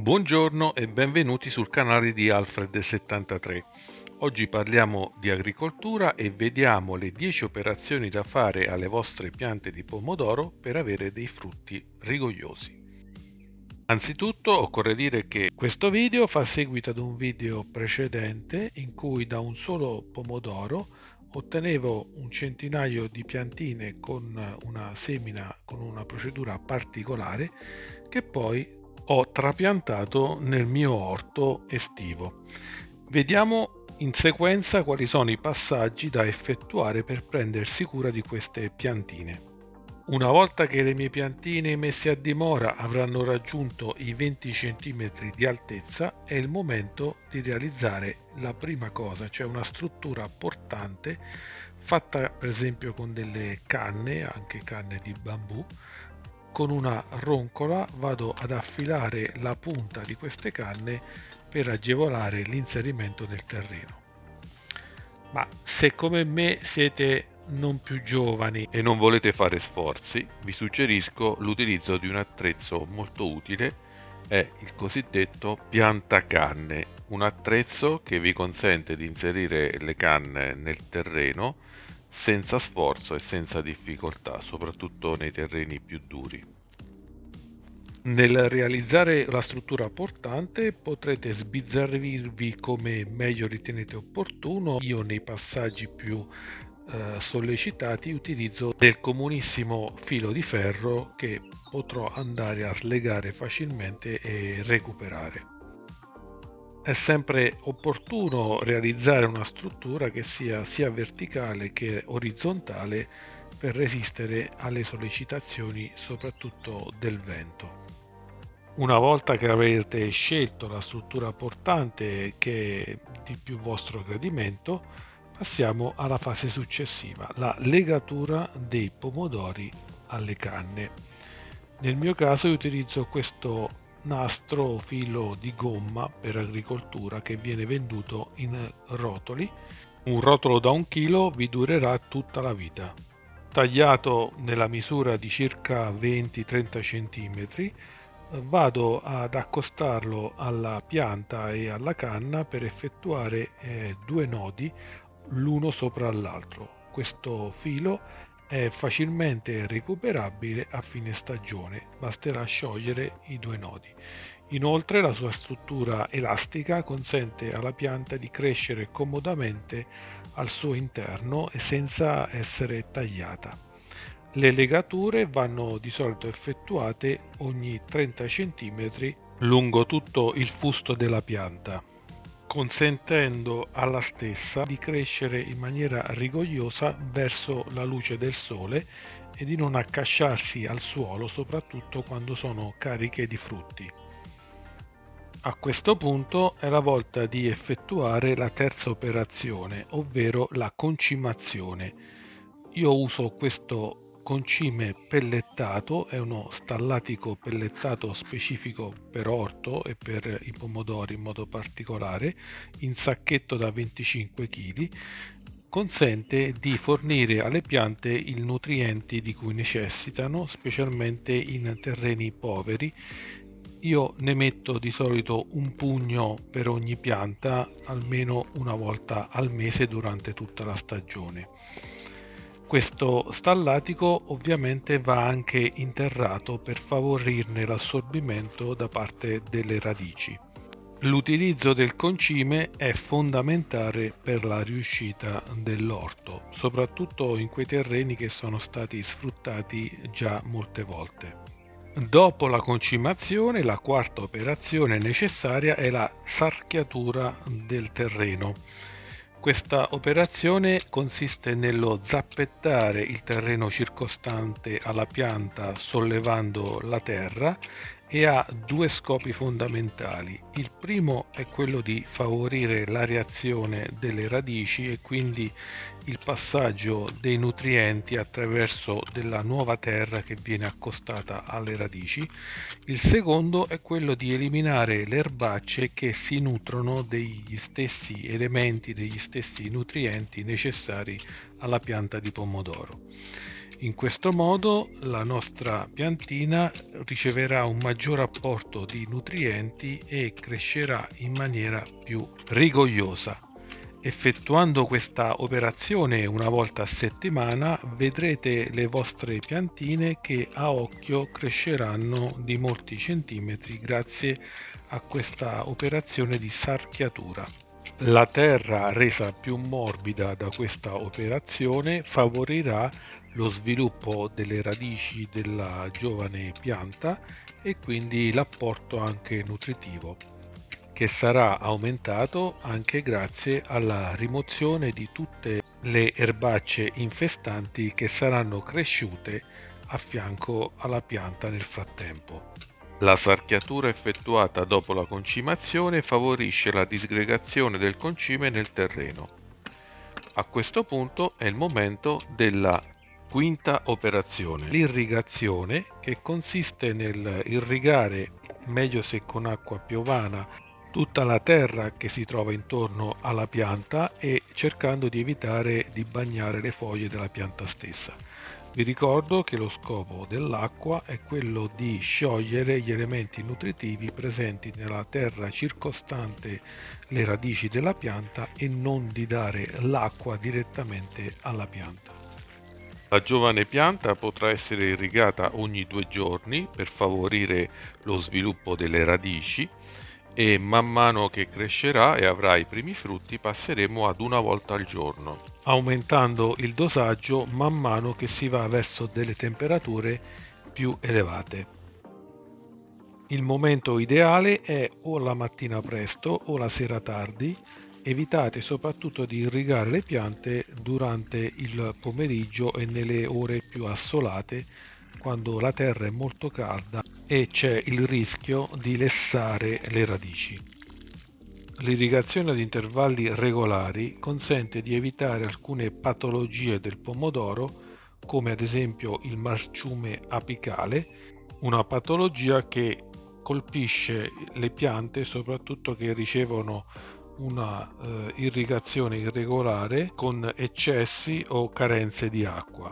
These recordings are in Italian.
Buongiorno e benvenuti sul canale di Alfred73. Oggi parliamo di agricoltura e vediamo le 10 operazioni da fare alle vostre piante di pomodoro per avere dei frutti rigogliosi. Anzitutto occorre dire che questo video fa seguito ad un video precedente in cui da un solo pomodoro ottenevo un centinaio di piantine con una semina con una procedura particolare che poi ho trapiantato nel mio orto estivo. Vediamo in sequenza quali sono i passaggi da effettuare per prendersi cura di queste piantine. Una volta che le mie piantine messe a dimora avranno raggiunto i 20 cm di altezza, è il momento di realizzare la prima cosa, cioè una struttura portante fatta per esempio con delle canne, anche canne di bambù. Con una roncola vado ad affilare la punta di queste canne per agevolare l'inserimento nel terreno. Ma se come me siete non più giovani e non volete fare sforzi, vi suggerisco l'utilizzo di un attrezzo molto utile, è il cosiddetto piantacanne, un attrezzo che vi consente di inserire le canne nel terreno senza sforzo e senza difficoltà, soprattutto nei terreni più duri. Nel realizzare la struttura portante potrete sbizzarrirvi come meglio ritenete opportuno. Io nei passaggi più sollecitati utilizzo del comunissimo filo di ferro che potrò andare a slegare facilmente e recuperare. È sempre opportuno realizzare una struttura che sia verticale che orizzontale per resistere alle sollecitazioni soprattutto del vento. Una volta che avete scelto la struttura portante che è di più vostro gradimento, passiamo alla fase successiva, la legatura dei pomodori alle canne. Nel mio caso utilizzo questo nastro o filo di gomma per agricoltura che viene venduto in rotoli. Un rotolo da 1 chilo vi durerà tutta la vita. Tagliato nella misura di circa 20-30 cm, vado ad accostarlo alla pianta e alla canna per effettuare 2 nodi l'uno sopra l'altro. Questo filo è facilmente recuperabile a fine stagione, basterà sciogliere i 2 nodi. Inoltre la sua struttura elastica consente alla pianta di crescere comodamente al suo interno e senza essere tagliata. Le legature vanno di solito effettuate ogni 30 cm lungo tutto il fusto della pianta, consentendo alla stessa di crescere in maniera rigogliosa verso la luce del sole e di non accasciarsi al suolo, soprattutto quando sono cariche di frutti. A questo punto è la volta di effettuare la terza operazione, ovvero la concimazione. Io uso questo concime pellettato, è uno stallatico pellettato specifico per orto e per i pomodori in modo particolare, in sacchetto da 25 kg, consente di fornire alle piante i nutrienti di cui necessitano, specialmente in terreni poveri. Io ne metto di solito un pugno per ogni pianta, almeno una volta al mese durante tutta la stagione. Questo stallatico ovviamente va anche interrato per favorirne l'assorbimento da parte delle radici. L'utilizzo del concime è fondamentale per la riuscita dell'orto, soprattutto in quei terreni che sono stati sfruttati già molte volte. Dopo la concimazione, la quarta operazione necessaria è la sarchiatura del terreno. Questa operazione consiste nello zappettare il terreno circostante alla pianta sollevando la terra e ha 2 scopi fondamentali. Il primo è quello di favorire la reazione delle radici e quindi il passaggio dei nutrienti attraverso della nuova terra che viene accostata alle radici. Il secondo è quello di eliminare le erbacce che si nutrono degli stessi elementi, degli stessi nutrienti necessari alla pianta di pomodoro. In questo modo la nostra piantina riceverà un maggior apporto di nutrienti e crescerà in maniera più rigogliosa. Effettuando questa operazione una volta a settimana vedrete le vostre piantine che a occhio cresceranno di molti centimetri grazie a questa operazione di sarchiatura. La terra resa più morbida da questa operazione favorirà lo sviluppo delle radici della giovane pianta e quindi l'apporto anche nutritivo, che sarà aumentato anche grazie alla rimozione di tutte le erbacce infestanti che saranno cresciute a fianco alla pianta nel frattempo. La sarchiatura effettuata dopo la concimazione favorisce la disgregazione del concime nel terreno. A questo punto è il momento della quinta operazione, l'irrigazione, che consiste nel irrigare, meglio se con acqua piovana, tutta la terra che si trova intorno alla pianta e cercando di evitare di bagnare le foglie della pianta stessa. Vi ricordo che lo scopo dell'acqua è quello di sciogliere gli elementi nutritivi presenti nella terra circostante le radici della pianta e non di dare l'acqua direttamente alla pianta. La giovane pianta potrà essere irrigata ogni 2 giorni per favorire lo sviluppo delle radici e man mano che crescerà e avrà i primi frutti passeremo ad una volta al giorno, aumentando il dosaggio man mano che si va verso delle temperature più elevate. Il momento ideale è o la mattina presto o la sera tardi. Evitate soprattutto di irrigare le piante durante il pomeriggio e nelle ore più assolate, quando la terra è molto calda e c'è il rischio di lessare le radici. L'irrigazione ad intervalli regolari consente di evitare alcune patologie del pomodoro, come ad esempio il marciume apicale, una patologia che colpisce le piante soprattutto che ricevono una irrigazione irregolare con eccessi o carenze di acqua.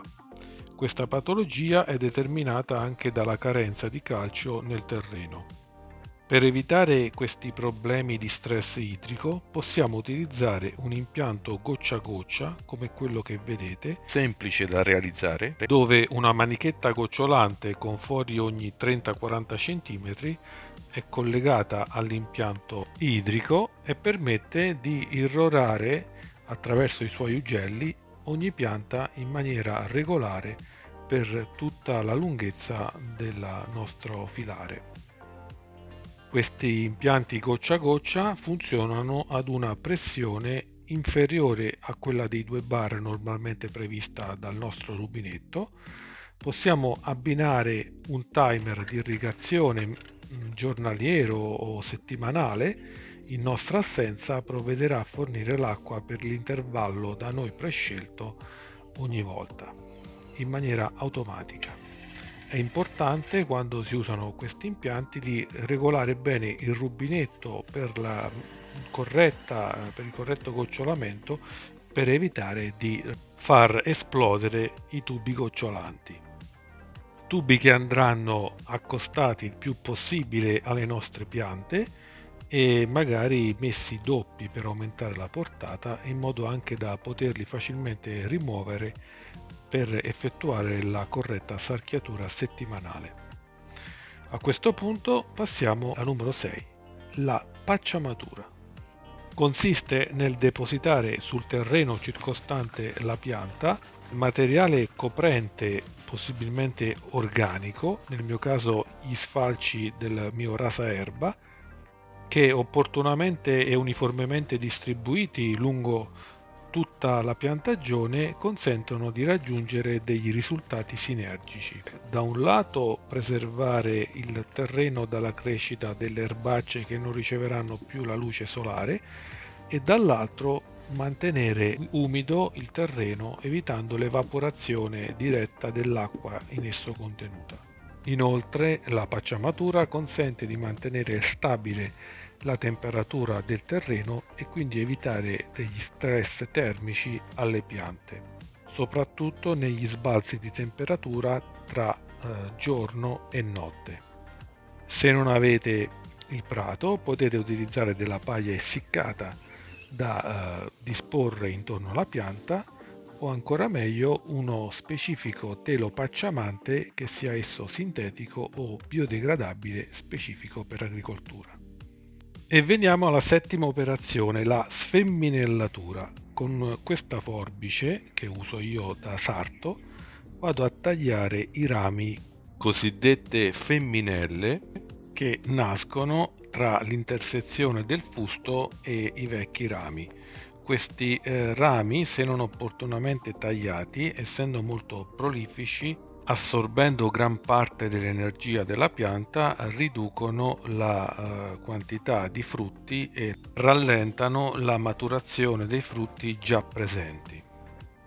Questa patologia è determinata anche dalla carenza di calcio nel terreno. Per evitare questi problemi di stress idrico possiamo utilizzare un impianto goccia a goccia come quello che vedete, semplice da realizzare, dove una manichetta gocciolante con fori ogni 30-40 cm è collegata all'impianto idrico e permette di irrorare attraverso i suoi ugelli ogni pianta in maniera regolare per tutta la lunghezza del nostro filare. Questi impianti goccia a goccia funzionano ad una pressione inferiore a quella dei 2 bar normalmente prevista dal nostro rubinetto. Possiamo abbinare un timer di irrigazione giornaliero o settimanale. In nostra assenza provvederà a fornire l'acqua per l'intervallo da noi prescelto ogni volta, in maniera automatica. È importante quando si usano questi impianti di regolare bene il rubinetto per il corretto gocciolamento per evitare di far esplodere i tubi gocciolanti. Tubi che andranno accostati il più possibile alle nostre piante e magari messi doppi per aumentare la portata in modo anche da poterli facilmente rimuovere per effettuare la corretta sarchiatura settimanale. A questo punto passiamo al numero 6, la pacciamatura. Consiste nel depositare sul terreno circostante la pianta materiale coprente possibilmente organico, nel mio caso gli sfalci del mio rasaerba, che opportunamente e uniformemente distribuiti lungo tutta la piantagione consentono di raggiungere degli risultati sinergici. Da un lato preservare il terreno dalla crescita delle erbacce che non riceveranno più la luce solare e dall'altro mantenere umido il terreno evitando l'evaporazione diretta dell'acqua in esso contenuta. Inoltre la pacciamatura consente di mantenere stabile la temperatura del terreno e quindi evitare degli stress termici alle piante. soprattutto negli sbalzi di temperatura tra giorno e notte. Se non avete il prato, potete utilizzare della paglia essiccata da disporre intorno alla pianta, o ancora meglio uno specifico telo pacciamante, che sia esso sintetico o biodegradabile, specifico per agricoltura. E veniamo alla settima operazione, la sfemminellatura. Con questa forbice, che uso io da sarto, vado a tagliare i rami cosiddette femminelle che nascono tra l'intersezione del fusto e i vecchi rami. Questi rami, se non opportunamente tagliati, essendo molto prolifici, assorbendo gran parte dell'energia della pianta, riducono la quantità di frutti e rallentano la maturazione dei frutti già presenti.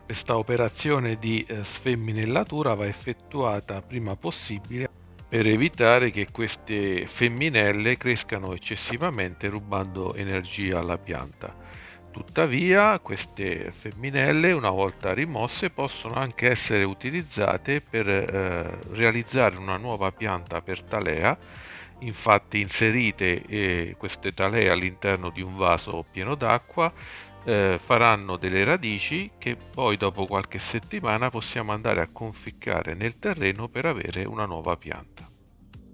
Questa operazione di sfemminellatura va effettuata prima possibile per evitare che queste femminelle crescano eccessivamente, rubando energia alla pianta. Tuttavia, queste femminelle, una volta rimosse, possono anche essere utilizzate per realizzare una nuova pianta per talea. Infatti, inserite queste talee all'interno di un vaso pieno d'acqua, faranno delle radici che poi dopo qualche settimana possiamo andare a conficcare nel terreno per avere una nuova pianta.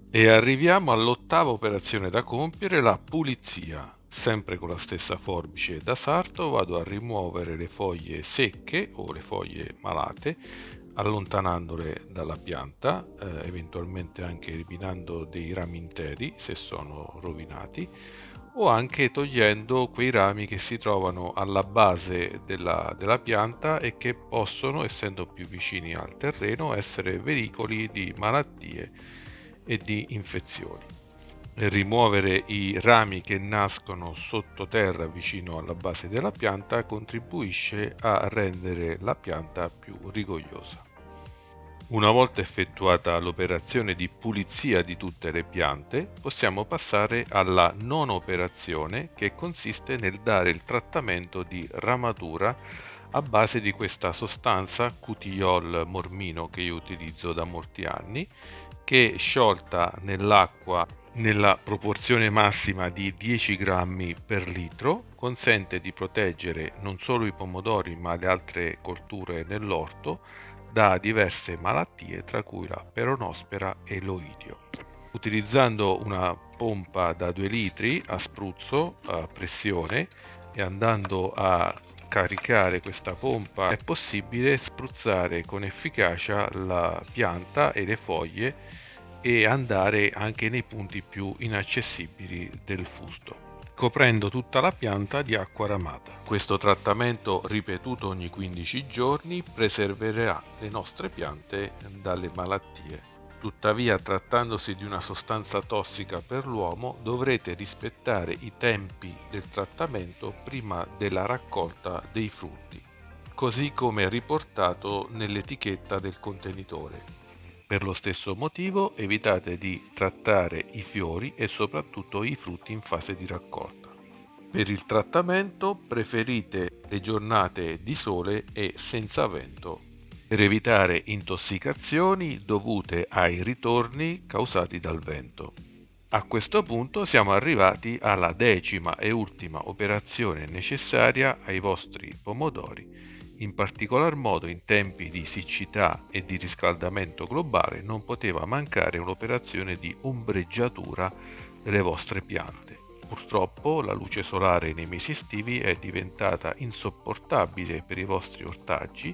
E arriviamo all'ottava operazione da compiere, la pulizia. Sempre con la stessa forbice da sarto vado a rimuovere le foglie secche o le foglie malate, allontanandole dalla pianta, eventualmente anche eliminando dei rami interi se sono rovinati, o anche togliendo quei rami che si trovano alla base della pianta e che possono, essendo più vicini al terreno, essere veicoli di malattie e di infezioni. Rimuovere i rami che nascono sottoterra vicino alla base della pianta contribuisce a rendere la pianta più rigogliosa. Una volta effettuata l'operazione di pulizia di tutte le piante, possiamo passare alla nona operazione, che consiste nel dare il trattamento di ramatura a base di questa sostanza Cutiol Mormino che io utilizzo da molti anni, che sciolta nell'acqua nella proporzione massima di 10 grammi per litro consente di proteggere non solo i pomodori ma le altre colture nell'orto da diverse malattie, tra cui la peronospera e l'oidio. Utilizzando una pompa da 2 litri a spruzzo a pressione e andando a caricare questa pompa, è possibile spruzzare con efficacia la pianta e le foglie e andare anche nei punti più inaccessibili del fusto, coprendo tutta la pianta di acqua ramata. Questo trattamento, ripetuto ogni 15 giorni, preserverà le nostre piante dalle malattie. Tuttavia, trattandosi di una sostanza tossica per l'uomo, dovrete rispettare i tempi del trattamento prima della raccolta dei frutti, così come riportato nell'etichetta del contenitore. Per lo stesso motivo, evitate di trattare i fiori e soprattutto i frutti in fase di raccolta. Per il trattamento preferite le giornate di sole e senza vento, per evitare intossicazioni dovute ai ritorni causati dal vento. A questo punto siamo arrivati alla decima e ultima operazione necessaria ai vostri pomodori. In particolar modo in tempi di siccità e di riscaldamento globale non poteva mancare un'operazione di ombreggiatura delle vostre piante. Purtroppo la luce solare nei mesi estivi è diventata insopportabile per i vostri ortaggi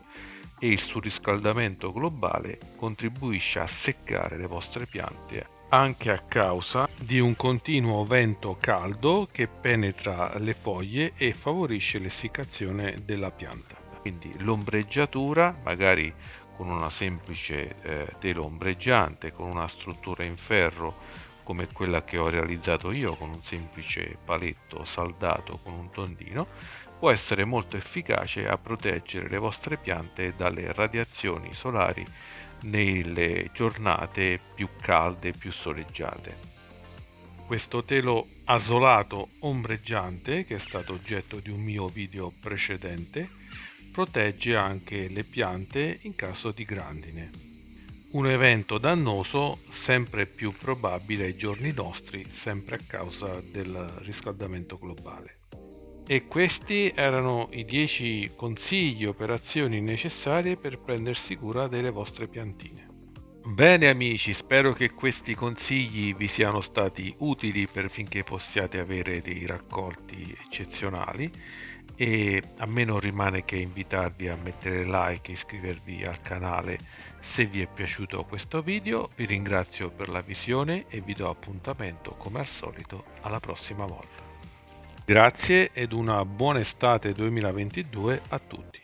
e il surriscaldamento globale contribuisce a seccare le vostre piante anche a causa di un continuo vento caldo che penetra le foglie e favorisce l'essiccazione della pianta. Quindi l'ombreggiatura, magari con una semplice tela ombreggiante, con una struttura in ferro come quella che ho realizzato io, con un semplice paletto saldato con un tondino, può essere molto efficace a proteggere le vostre piante dalle radiazioni solari nelle giornate più calde e più soleggiate. Questo telo asolato ombreggiante, che è stato oggetto di un mio video precedente, protegge anche le piante in caso di grandine. Un evento dannoso sempre più probabile ai giorni nostri, sempre a causa del riscaldamento globale. E questi erano i 10 consigli e operazioni necessarie per prendersi cura delle vostre piantine. Bene amici, spero che questi consigli vi siano stati utili finché possiate avere dei raccolti eccezionali, e a me non rimane che invitarvi a mettere like e iscrivervi al canale se vi è piaciuto questo video. Vi ringrazio per la visione e vi do appuntamento come al solito alla prossima volta. Grazie ed una buona estate 2022 a tutti.